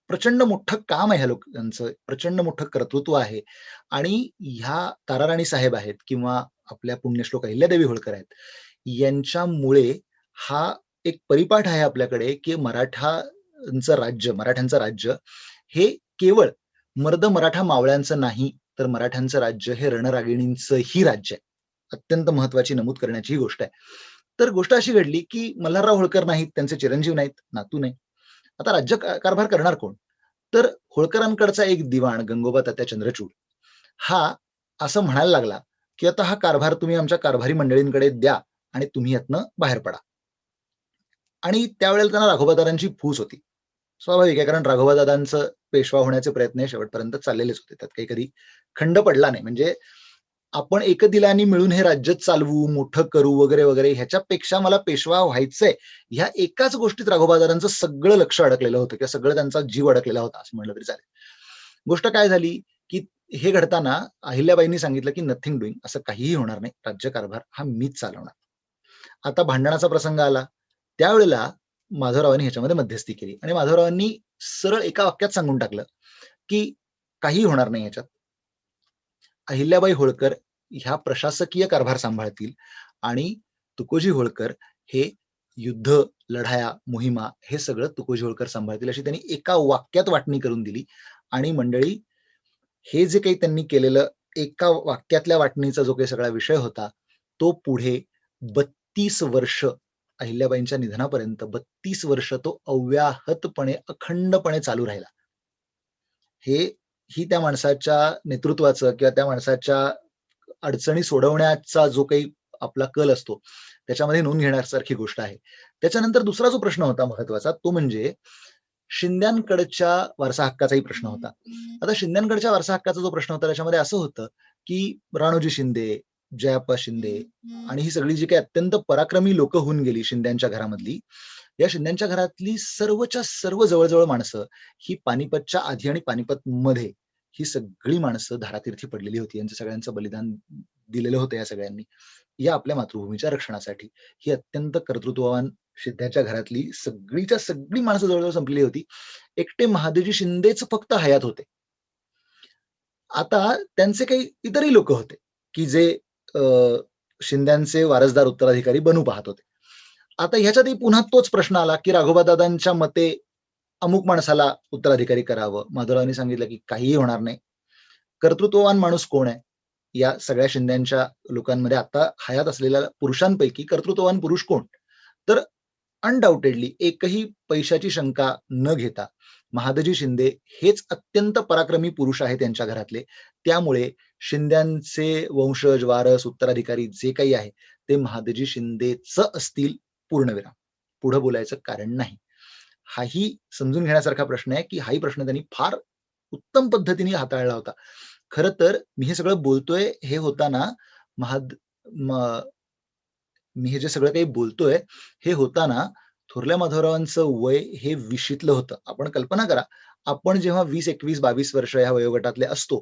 प्रचंड मोठं काम आहे ह्या लोकांचं, प्रचंड मोठं कर्तृत्व आहे आणि ह्या ताराराणी साहेब आहेत किंवा आपल्या पुण्यश्लोक अहिल्यादेवी होळकर आहेत. यांच्यामुळे हा एक परिपाठ आहे आपल्याकडे, की मराठ्यांचं राज्य हे केवळ मर्द मराठा मावळ्यांचं नाही, तर मराठ्यांचं राज्य हे रणरागिणींचंही राज्य आहे. अत्यंत महत्वाची नमूद करण्याची ही गोष्ट आहे. तर गोष्ट अशी घडली, की मल्हारराव होळकर नाहीत, त्यांचे चिरंजीव नाहीत, नातू नाही. आता राज्य कारभार करणार कोण? तर होळकरांकडचा एक दिवाण गंगोबा तात्या चंद्रचूड हा असं म्हणायला लागला, की आता हा कारभार तुम्ही आमच्या कारभारी मंडळींकडे द्या आणि तुम्ही यातनं बाहेर पडा. आणि त्यावेळेला त्यांना राघोबादादांची फूस होती. स्वाभाविक आहे, कारण राघोबादादांचं पेशवा होण्याचे प्रयत्न हे शेवटपर्यंत चाललेलेच होते. त्यात काही कधी खंड पडला नाही. म्हणजे आपण एकदिलाने मिळून हे राज्य चालवू, मोठं करू वगैरे वगैरे, ह्याच्यापेक्षा मला पेशवा व्हायचंय, ह्या एकाच गोष्टीत राघोबादादांचं सगळं लक्ष अडकलेलं होतं किंवा सगळं त्यांचा जीव अडकलेला होता असं म्हटलं तरी चालेल. गोष्ट काय झाली, की हे घडताना अहिल्याबाईंनी सांगितलं, की नथिंग डुईंग, असं काहीही होणार नाही, राज्यकारभार हा मीच चालवणार. आता भांडणाचा प्रसंग आला, त्यावेळेला माधवरावांनी ह्याच्यामध्ये मध्यस्थी केली आणि माधवरावांनी सरळ एका वाक्यात सांगून टाकलं, की काही होणार नाही ह्याच्यात. अहिल्याबाई होळकर ह्या प्रशासकीय कारभार सांभाळतील आणि तुकोजी होळकर हे युद्ध, लढाया, मोहिमा हे सगळं तुकोजी होळकर सांभाळतील, अशी त्यांनी एका वाक्यात वाटणी करून दिली. आणि मंडळी, हे जे काही त्यांनी केलेलं एका वाक्यातल्या वाटणीचा जो काही सगळा विषय होता, तो पुढे 32 वर्ष, अहिल्याबाईंच्या निधनापर्यंत 32 वर्ष तो अव्याहतपणे, अखंडपणे चालू राहिला. ही त्या माणसाच्या नेतृत्वाचं किंवा त्या माणसाच्या अडचणी सोडवण्याचा जो काही आपला कल असतो, त्याच्यामध्ये नोंद घेण्यासारखी गोष्ट आहे. त्याच्यानंतर दुसरा जो प्रश्न होता महत्वाचा, तो म्हणजे शिंद्यांकडच्या वारसा हक्काचाही प्रश्न होता. आता शिंद्यांकडच्या वारसा हक्काचा जो प्रश्न होता, त्याच्यामध्ये असं होतं, की राणोजी शिंदे, जयाप्पा शिंदे आणि ही सगळी जी काही अत्यंत पराक्रमी लोक होऊन गेली शिंद्यांच्या घरामधली, या शिंद्यांच्या घरातली सर्वच्या सर्व जवळजवळ माणसं ही पानिपतच्या आधी आणि पानिपत मध्ये ही सगळी माणसं धारातीर्थी पडलेली होती. यांचं सगळ्यांचं बलिदान दिलेलं होतं या सगळ्यांनी, या आपल्या मातृभूमीच्या रक्षणासाठी. ही अत्यंत कर्तृत्ववान शिंद्यांच्या घरातली सगळीच्या सगळी माणसं जवळजवळ संपलेली होती. एकटे महादजी शिंदेच फक्त हयात होते. आता त्यांचे काही इतरही लोक होते, की जे शिंद्यांचे वारसदार उत्तराधिकारी बनू पाहत होते. आता ह्याच्यातही पुन्हा तोच प्रश्न आला, की राघोबादादांच्या मते अमुक माणसाला उत्तराधिकारी करावं. माधवरावांनी सांगितलं, की काहीही होणार नाही. कर्तृत्ववान माणूस कोण आहे? या सगळ्या शिंद्यांच्या लोकांमध्ये आता हयात असलेल्या पुरुषांपैकी कर्तृत्ववान पुरुष कोण? तर अनडाऊटेडली एकही पैशाची शंका न घेता महादजी शिंदे हेच अत्यंत पराक्रमी पुरुष आहेत त्यांच्या घरातले. त्यामुळे शिंद्यांचे वंशज, वारस, उत्तराधिकारी जे काही आहे ते महादजी शिंदेच असतील, पूर्णविराम. पुढे बोलायचं कारण नाही. हाही समजून घेण्यासारखा प्रश्न आहे, की हाही प्रश्न त्यांनी फार उत्तम पद्धतीने हाताळला होता. खरं तर मी हे सगळं बोलतोय हे होताना मी हे जे सगळं काही बोलतोय हे होताना थोरल्या माधवरावांचं वय हे 20लं होतं. आपण कल्पना करा, आपण जेव्हा 20, 21, 22 वर्ष ह्या वयोगटातले असतो,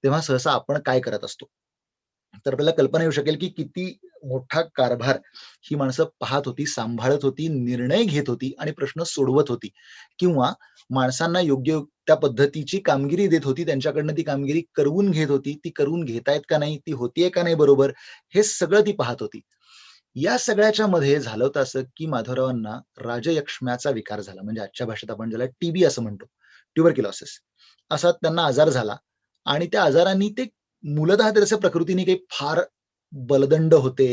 तेव्हा सहसा आपण काय करत असतो? तर आपल्याला कल्पना येऊ शकेल, की किती मोठा कारभार ही माणसं पाहत होती, सांभाळत होती, निर्णय घेत होती आणि प्रश्न सोडवत होती, किंवा माणसांना योग्य त्या पद्धतीची कामगिरी देत होती, त्यांच्याकडनं ती कामगिरी करवून घेत होती, ती करून घेतायत का नाही, ती होतीये का नाही बरोबर, हे सगळं ती पाहत होती. या सगळ्याच्या मध्ये झालं होतं असं, की माधवरावांना राजयक्ष्म्याचा विकार झाला. म्हणजे आजच्या भाषेत आपण ज्याला टीबी असं म्हणतो, ट्युबरक्युलोसिस, असा त्यांना आजार झाला. आणि त्या आजारांनी ते मूलतः त्याच्या प्रकृतीने काही फार बलदंड होते.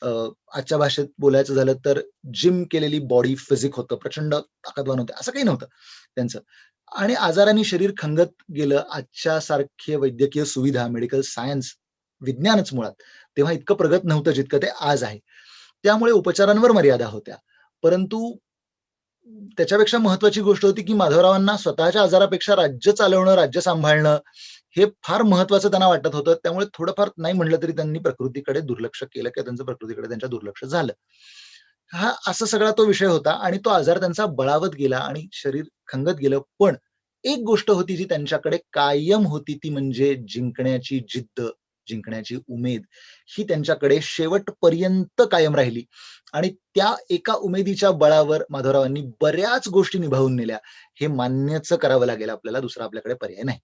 आजच्या भाषेत बोलायचं झालं तर जिम केलेली बॉडी फिजिक होतं, प्रचंड ताकदवान होते, असं काही नव्हतं त्यांचं. आणि आजारांनी शरीर खंगत गेलं. आजच्या सारखे वैद्यकीय सुविधा, मेडिकल सायन्स, विज्ञानच मुळात तेव्हा इतकं प्रगत नव्हतं जितकं ते आज आहे. त्यामुळे उपचारांवर मर्यादा होत्या. परंतु त्याच्यापेक्षा महत्वाची गोष्ट होती, की माधवरावांना स्वतःच्या आजारापेक्षा राज्य चालवणं, राज्य सांभाळणं हे फार महत्वाचं त्यांना वाटत होतं. त्यामुळे थोडंफार नाही म्हटलं तरी त्यांनी प्रकृतीकडे दुर्लक्ष केलं, किंवा त्यांचं प्रकृतीकडे त्यांच्या दुर्लक्ष झालं. हा असा सगळा तो विषय होता आणि तो आजार त्यांचा बळावत गेला आणि शरीर खंगत गेलं. पण एक गोष्ट होती जी त्यांच्याकडे कायम होती, ती म्हणजे जिंकण्याची जिद्द, जिंकण्याची उमेद ही त्यांच्याकडे शेवटपर्यंत कायम राहिली. आणि त्या एका उमेदीच्या बळावर माधवरावांनी बऱ्याच गोष्टी निभावून नेल्या. हे मान्यच करावं लागेल आपल्याला, दुसरा आपल्याकडे पर्याय नाही.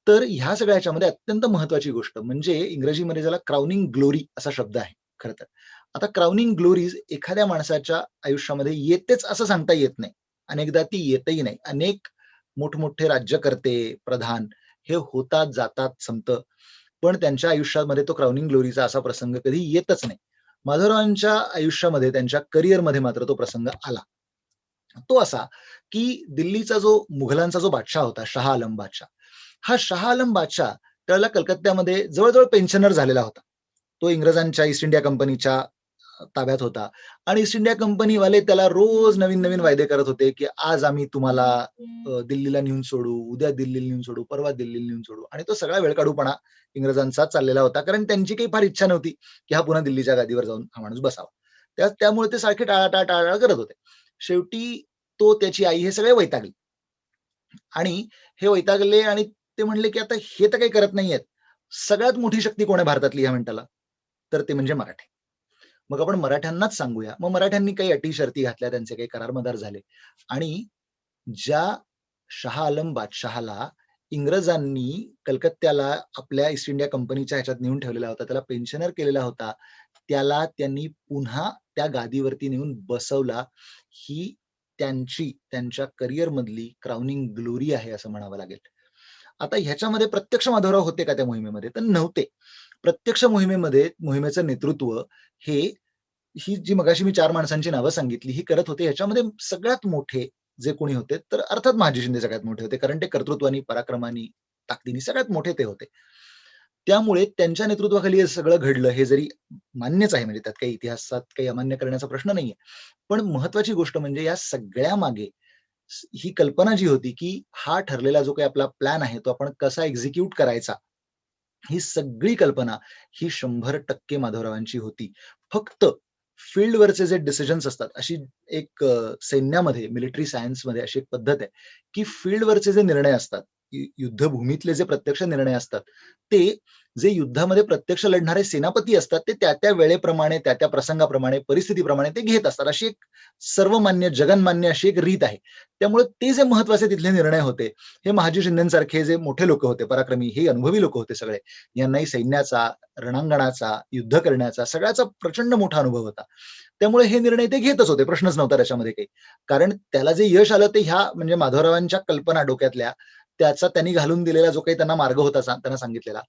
तर ह्या सगळ्याच्यामध्ये अत्यंत महत्वाची गोष्ट म्हणजे इंग्रजीमध्ये ज्याला क्राउनिंग ग्लोरी असा शब्द आहे खरं तर. आता क्राउनिंग ग्लोरीज एखाद्या माणसाच्या आयुष्यामध्ये येतेच असं सांगता येत नाही. अनेकदा ती येतही नाही. अनेक मोठमोठे राज्यकर्ते, प्रधान हे होतात, जातात, संपतं. पण त्यांच्या आयुष्यामध्ये तो क्राउनिंग ग्लोरीचा असा प्रसंग कधी येतच नाही. माधवरावांच्या आयुष्यामध्ये, त्यांच्या करिअरमध्ये मात्र तो प्रसंग आला. तो असा, की दिल्लीचा जो मुघलांचा जो बादशाह होता, शाह आलम बादशाह, हा शाह आलम बादशाह त्यावेळेला कलकत्त्यामध्ये जवळजवळ पेन्शनर झालेला होता. तो इंग्रजांच्या ईस्ट इंडिया कंपनीच्या ताब्यात होता आणि ईस्ट इंडिया कंपनीवाले त्याला रोज नवीन नवीन वायदे करत होते की आज आम्ही तुम्हाला दिल्लीला नेऊन सोडू, उद्या दिल्लीला नेऊन सोडू, परवा दिल्लीला नेऊन सोडू. आणि तो सगळा वेळकाढूपणा इंग्रजांचा चाललेला होता, कारण त्यांची काही फार इच्छा नव्हती की हा पुन्हा दिल्लीच्या गादीवर जाऊन हा माणूस बसावा. त्यामुळे ते सारखे टाळाटाळ टाळाटाळ करत होते. शेवटी तो, त्याची आई हे सगळे वैतागले आणि हे वैतागले आणि ते म्हणले की आता हे तर काही करत नाहीयेत. सगळ्यात मोठी शक्ती कोण आहे भारतातली ह्या मिनिटाला? तर ते म्हणजे मराठे. मग आपण मराठ्यांनाच सांगूया. मग मराठ्यांनी काही अटी शर्ती घातल्या, त्यांचे काही करारमदार झाले आणि ज्या शाह आलम बादशहाला इंग्रजांनी कलकत्त्याला आपल्या ईस्ट इंडिया कंपनीच्या ह्याच्यात नेऊन ठेवलेला होता, त्याला पेन्शनर केलेला होता, त्याला त्यांनी पुन्हा त्या गादीवरती नेऊन बसवला. ही त्यांच्या करिअर मधली क्राउनिंग ग्लोरी आहे असं म्हणावं लागेल. आता ह्याच्यामध्ये प्रत्यक्ष माधवराव होते का त्या मोहिमेमध्ये? तर नव्हते. प्रत्यक्ष मोहिमेचं नेतृत्व हे ही जी मगाशी मी 4 माणसांची नावं सांगितली, ही करत होते. ह्याच्यामध्ये सगळ्यात मोठे जे कोणी होते, तर अर्थात महाजी शिंदे सगळ्यात मोठे होते. कारण ते कर्तृत्वानी, पराक्रमानी, ताकदीने सगळ्यात मोठे ते होते. त्यामुळे त्यांच्या नेतृत्वाखाली हे सगळं घडलं, हे जरी मान्यच आहे, म्हणजे त्यात काही इतिहासात काही अमान्य करण्याचा प्रश्न नाहीये. पण महत्वाची गोष्ट म्हणजे या सगळ्या मागे ही कल्पना जी होती, की हा ठरलेला जो काही आपला प्लॅन आहे, तो आपण कसा एक्झिक्यूट करायचा, ही सगळी कल्पना ही 100% माधवरावांची होती. फक्त फील्डवरचे जे डिसिजन्स असतात, अशी एक सैन्यामध्ये, मिलिटरी सायन्समध्ये अशी एक पद्धत आहे, की फील्डवरचे जे निर्णय असतात, युद्धभूमीतले जे प्रत्यक्ष निर्णय असतात, ते जे युद्धामध्ये प्रत्यक्ष लढणारे सेनापती असतात, ते त्या वेळेप्रमाणे, त्या प्रसंगाप्रमाणे, परिस्थितीप्रमाणे ते घेत असतात. अशी एक सर्वमान्य, जगन्मान्य अशी एक रीत आहे. त्यामुळे ते जे महत्वाचे तिथले निर्णय होते, हे महाजी शिंदेसारखे जे मोठे लोक होते, पराक्रमी, हे अनुभवी लोक होते सगळे, यांनाही सैन्याचा, रणांगणाचा, युद्ध करण्याचा सगळ्याचा प्रचंड मोठा अनुभव होता. त्यामुळे हे निर्णय ते घेतच होते, प्रश्नच नव्हता त्याच्यामध्ये काही. कारण त्याला जे यश आलं ते ह्या म्हणजे माधवरावांच्या कल्पना डोक्यातल्या, त्याचा त्यांनी घालून दिलेला जो काही त्यांना मार्ग होता त्यांना सांगितलेला,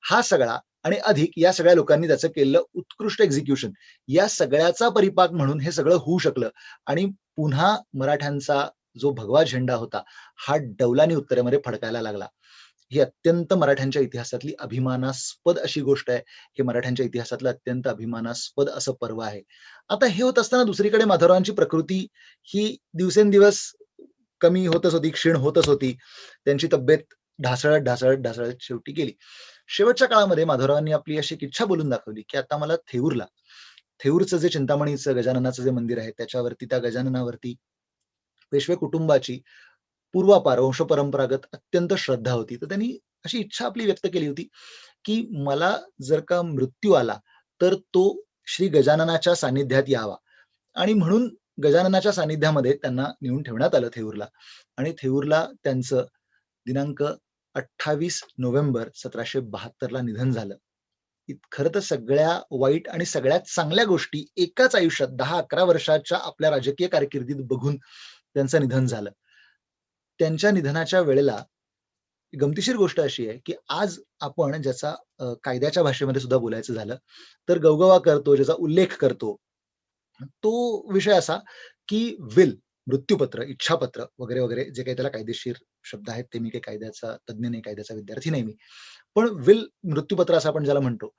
हा सगळा आणि अधिक या सगळ्या लोकांनी त्याचं केलेलं उत्कृष्ट एक्झिक्युशन, या सगळ्याचा परिपाक म्हणून हे सगळं होऊ शकलं आणि पुन्हा मराठ्यांचा जो भगवा झेंडा होता, हा डौलानी उत्तरेमध्ये फडकायला लागला. ही अत्यंत मराठ्यांच्या इतिहासातली अभिमानास्पद अशी गोष्ट आहे. हे मराठ्यांच्या इतिहासातलं अत्यंत अभिमानास्पद असं पर्व आहे. आता हे होत असताना दुसरीकडे माधवरावांची प्रकृती ही दिवसेंदिवस कमी होतच होती, क्षीण होतच होती. त्यांची तब्येत ढासळत शेवटी गेली. शेवटच्या काळामध्ये माधवरावांनी आपली अशी एक इच्छा बोलून दाखवली, की आता मला थेऊरचं जे चिंतामणीचं गजाननाचं जे मंदिर आहे, त्याच्यावरती, त्या गजाननावरती पेशवे कुटुंबाची पूर्वापार वंशपरंपरागत अत्यंत श्रद्धा होती. तर त्यांनी अशी इच्छा आपली व्यक्त केली होती, की मला जर का मृत्यू आला, तर तो श्री गजाननाच्या सानिध्यात यावा. आणि म्हणून गजाननाच्या सानिध्यामध्ये त्यांना नेऊन ठेवण्यात आलं थेऊरला. आणि थेऊरला त्यांचं दिनांक 28 नोव्हेंबर 1772 ला निधन झालं. खरं तर सगळ्या वाईट आणि सगळ्यात चांगल्या गोष्टी एकाच आयुष्यात 10-11 वर्षाच्या आपल्या राजकीय कारकिर्दीत बघून त्यांचं निधन झालं. त्यांच्या निधनाच्या वेळेला गमतीशीर गोष्ट अशी आहे, की आज आपण ज्याचा कायद्याच्या भाषेमध्ये सुद्धा बोलायचं झालं, तर गवगवा करतो, ज्याचा उल्लेख करतो, तो विषय असा, की विल, मृत्यूपत्र, इच्छापत्र वगैरे, वगैरे जे काही त्याला कायदेशीर शब्द आहेत, ते मी काही कायद्याचा तज्ञ नाही, कायद्याचा विद्यार्थी नाही मी. पण विल, मृत्यूपत्र असं आपण ज्याला म्हणतो,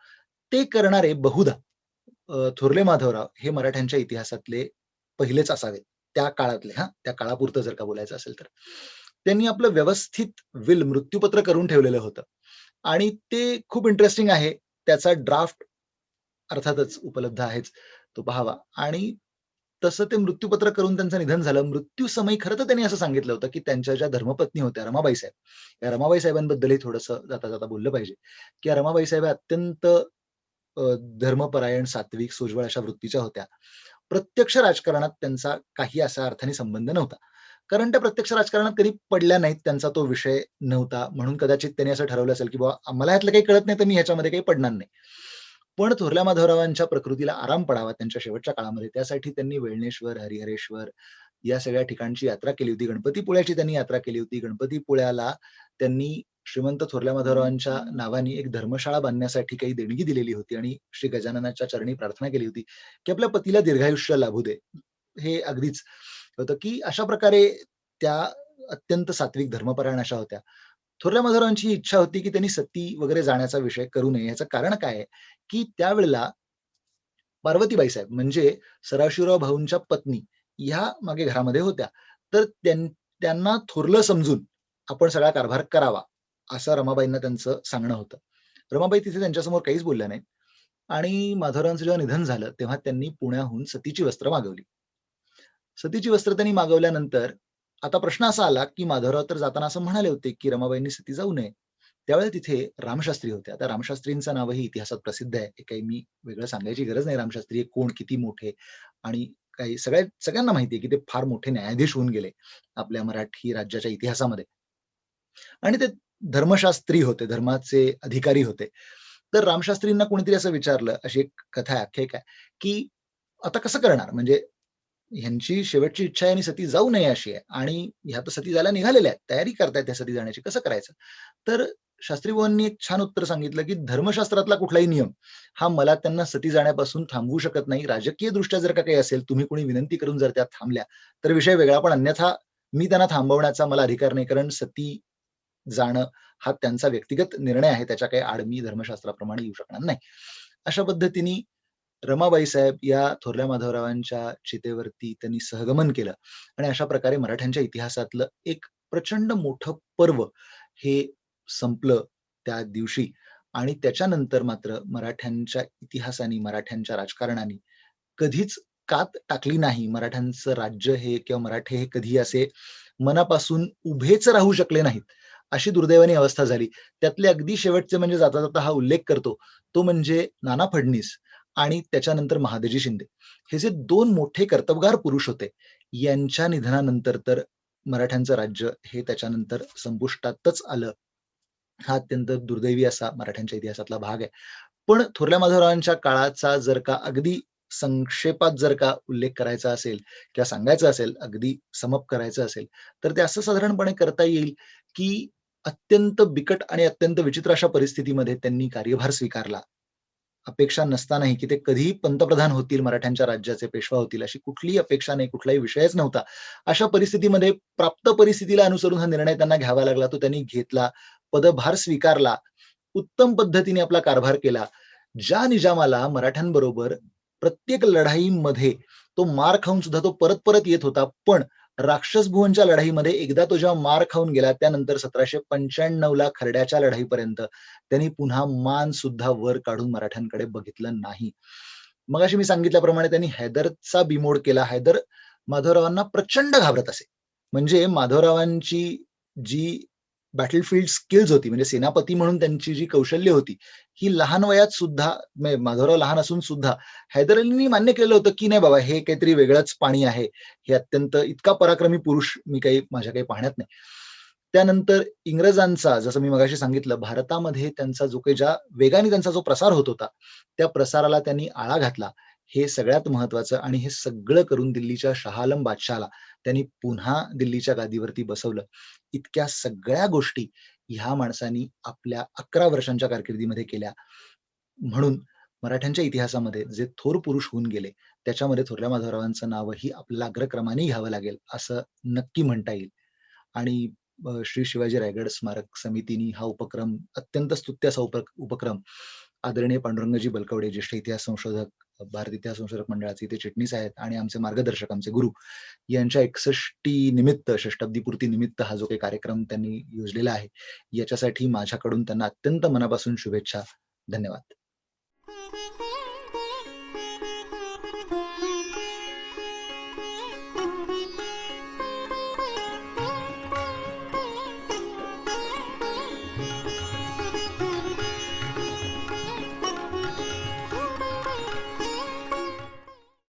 ते करणारे बहुधा थोरले माधवराव हे मराठ्यांच्या इतिहासातले पहिलेच असावेत. त्या काळातले त्या काळापुरतं जर का बोलायचं असेल तर. त्यांनी आपलं व्यवस्थित विल, मृत्यूपत्र करून ठेवलेलं होतं आणि ते खूप इंटरेस्टिंग आहे. त्याचा ड्राफ्ट अर्थातच उपलब्ध आहेच, तो पाहावा. आणि तसं ते मृत्यूपत्र करून त्यांचं निधन झालं. मृत्यूसमयी खरं तर त्यांनी असं सांगितलं होतं, की त्यांच्या ज्या धर्मपत्नी होत्या रमाबाई साहेब, या रमाबाई साहेबांबद्दलही थोडंसं जाता-जाता बोललं पाहिजे, की या रमाबाई साहेब अत्यंत धर्मपरायण, सात्विक, सोज्वळ अशा वृत्तीच्या होत्या. प्रत्यक्ष राजकारणात त्यांचा काही असा अर्थाने संबंध नव्हता. कारण त्या प्रत्यक्ष राजकारणात कधी पडल्या नाहीत, त्यांचा तो विषय नव्हता. म्हणून कदाचित त्यांनी असं ठरवलं असेल, की बाबा मला ह्यातलं काही कळत नाही, तर मी ह्याच्यामध्ये काही पडणार नाही. पण थोरल्या माधवरावांच्या प्रकृतीला आराम पडावा त्यांच्या शेवटच्या काळामध्ये, त्यासाठी त्यांनी वेळणेश्वर, हरिहरेश्वर या सगळ्या ठिकाणची यात्रा केली होती. गणपतीपुळ्याची त्यांनी यात्रा केली होती. गणपतीपुळ्याला त्यांनी श्रीमंत थोरल्या माधवरावांच्या नावाने एक धर्मशाळा बांधण्यासाठी काही देणगी दिलेली होती आणि श्री गजाननाच्या चरणी प्रार्थना केली होती, की आपल्या पतीला दीर्घायुष्य लाभू दे. हे अगदीच होतं, की अशा प्रकारे त्या अत्यंत सात्विक धर्मपरायण अशा होत्या. थोरल्या माधवरावांची इच्छा होती, की त्यांनी सती वगैरे जाण्याचा विषय करू नये. याचं कारण काय आहे, की त्यावेळेला पार्वतीबाई साहेब म्हणजे सदाशिवराव भाऊंच्या पत्नी ह्या मागे घरामध्ये होत्या. तर त्यांना थोरलं समजून आपण सगळा कारभार करावा, असं रमाबाईंना त्यांचं सांगणं होतं. रमाबाई तिथे त्यांच्यासमोर काहीच बोलल्या नाहीत आणि माधवरावांचं जेव्हा निधन झालं, तेव्हा त्यांनी पुण्याहून सतीची वस्त्र मागवली. सतीची वस्त्र त्यांनी मागवल्यानंतर आता प्रश्न असा आला, की माधवराव तर जाताना असं म्हणाले होते, की रमाबाईंनी सती जाऊ नये. त्यावेळेला तिथे रामशास्त्री होते. आता रामशास्त्रींचं नावही इतिहासात प्रसिद्ध आहे. हे काही मी वेगळं सांगायची गरज नाही. रामशास्त्री हे कोण, किती मोठे आणि काही सगळ्यांना माहिती आहे, की ते फार मोठे न्यायाधीश होऊन गेले आपल्या मराठी राज्याच्या इतिहासामध्ये. आणि ते धर्मशास्त्री होते, धर्माचे अधिकारी होते. तर रामशास्त्रींना कोणीतरी असं विचारलं, अशी एक कथा आहे, आख्यायिका आहे, की आता कसं करणार? म्हणजे ह्यांची शेवटची इच्छा आहे आणि सती जाऊ नये अशी आहे आणि ह्या तर सती जायला निघालेल्या आहेत, तयारी करतायत त्या सती जाण्याची, कसं करायचं? तर शास्त्री बुवांनी एक छान उत्तर सांगितलं, की धर्मशास्त्रातला कुठलाही नियम हा मला त्यांना सती जाण्यापासून थांबवू शकत नाही. राजकीय दृष्ट्या जर का काही असेल, तुम्ही कोणी विनंती करून जर त्या थांबल्या, तर विषय वेगळा. पण अन्यथा मी त्यांना थांबवण्याचा मला अधिकार नाही. कारण सती जाणं हा त्यांचा व्यक्तिगत निर्णय आहे. त्याच्या काही आड मी धर्मशास्त्राप्रमाणे येऊ शकणार नाही. अशा पद्धतीने रमाबाई साहेब या थोरल्या माधवरावांच्या चितेवरती त्यांनी सहगमन केलं आणि अशा प्रकारे मराठ्यांच्या इतिहासातलं एक प्रचंड मोठं पर्व हे संपलं त्या दिवशी. आणि त्याच्यानंतर मात्र मराठ्यांच्या इतिहासाने, मराठ्यांच्या राजकारणाने कधीच कात टाकली नाही. मराठ्यांचं राज्य हे किंवा मराठे हे कधी असे मनापासून उभेच राहू शकले नाहीत. अशी दुर्दैवानी अवस्था झाली. त्यातले अगदी शेवटचे म्हणजे जाता जाता हा उल्लेख करतो, तो म्हणजे नाना फडणीस आणि त्याच्यानंतर महादजी शिंदे. हे जे 2 मोठे कर्तबगार पुरुष होते, यांच्या निधनानंतर तर मराठ्यांचं राज्य हे त्याच्यानंतर संपुष्टातच आलं. हा अत्यंत दुर्दैवी असा मराठ्यांच्या इतिहासातला भाग आहे. पण थोरल्या माधवरावांच्या काळाचा जर का अगदी संक्षेपात जर का उल्लेख करायचा असेल किंवा सांगायचं असेल, अगदी समअप करायचं असेल, तर ते असं साधारणपणे करता येईल, की अत्यंत बिकट आणि अत्यंत विचित्र अशा परिस्थितीमध्ये त्यांनी कार्यभार स्वीकारला. अपेक्षा नसतानाही, की ते कधीही पंतप्रधान होतील, मराठ्यांच्या राज्याचे पेशवा होतील, अशी कुठलीही अपेक्षा नाही, कुठलाही विषयच नव्हता. अशा परिस्थितीमध्ये प्राप्त परिस्थितीला अनुसरून हा निर्णय त्यांना घ्यावा लागला. तो त्यांनी घेतला, पदभार स्वीकारला, उत्तम पद्धतीने आपला कारभार केला. ज्या निजामाला मराठ्यांबरोबर प्रत्येक लढाईमध्ये तो मार खाऊन सुद्धा तो परत-परत येत होता. पण राक्षसभुवनच्या लढाईमध्ये एकदा तो जेव्हा मार खाऊन गेला, त्यानंतर 1795 ला खर्ड्याच्या लढाईपर्यंत त्यांनी पुन्हा मान सुद्धा वर काढून मराठ्यांकडे बघितलं नाही. मगाशी मी सांगितल्याप्रमाणे त्यांनी हैदरचा बिमोड केला. हैदर माधवरावांना प्रचंड घाबरत असे. म्हणजे माधवरावांची जी बॅटलफील्ड स्किल्स होती, म्हणजे सेनापती म्हणून त्यांची जी कौशल्य होती, ही लहान वयात सुद्धा म्हणजे माधवराव लहान असून सुद्धा हैदर अलींनी मान्य केलं होतं, की नाही बाबा हे काहीतरी वेगळंच पाणी आहे. हे अत्यंत इतका पराक्रमी पुरुष मी काही माझ्या काही पाहण्यात नाही. त्यानंतर इंग्रजांचा जसं मी मगाशी सांगितलं, भारतामध्ये त्यांचा जो काही ज्या वेगाने त्यांचा जो प्रसार होत होता, त्या प्रसाराला त्यांनी आळा घातला. हे सगळ्यात महत्वाचं आणि हे सगळं करून दिल्लीच्या शाह आलम बादशहाला त्यांनी पुन्हा दिल्लीच्या गादीवरती बसवलं. इतक्या सगळ्या गोष्टी ह्या माणसानी आपल्या 11 वर्षांच्या कारकिर्दीमध्ये केल्या. म्हणून मराठ्यांच्या इतिहासामध्ये जे थोर पुरुष होऊन गेले, त्याच्यामध्ये थोरल्या माधवरावांचं नावही आपल्याला अग्रक्रमाने घ्यावं लागेल, असं नक्की म्हणता येईल. आणि श्री शिवाजी रायगड स्मारक समितीने हा उपक्रम अत्यंत स्तुत्य असा उपक्रम आदरणीय पांडुरंगजी बलकवडे, ज्येष्ठ इतिहास संशोधक, भारत इतिहास संशोधक मंडळाचे ते चिटणीस आहेत आणि आमचे मार्गदर्शक, आमचे गुरु यांच्या 61 निमित्त, षष्टाब्दी पूर्ती निमित्त हा जो काही कार्यक्रम त्यांनी योजलेला आहे, याच्यासाठी माझ्याकडून त्यांना अत्यंत मनापासून शुभेच्छा. धन्यवाद.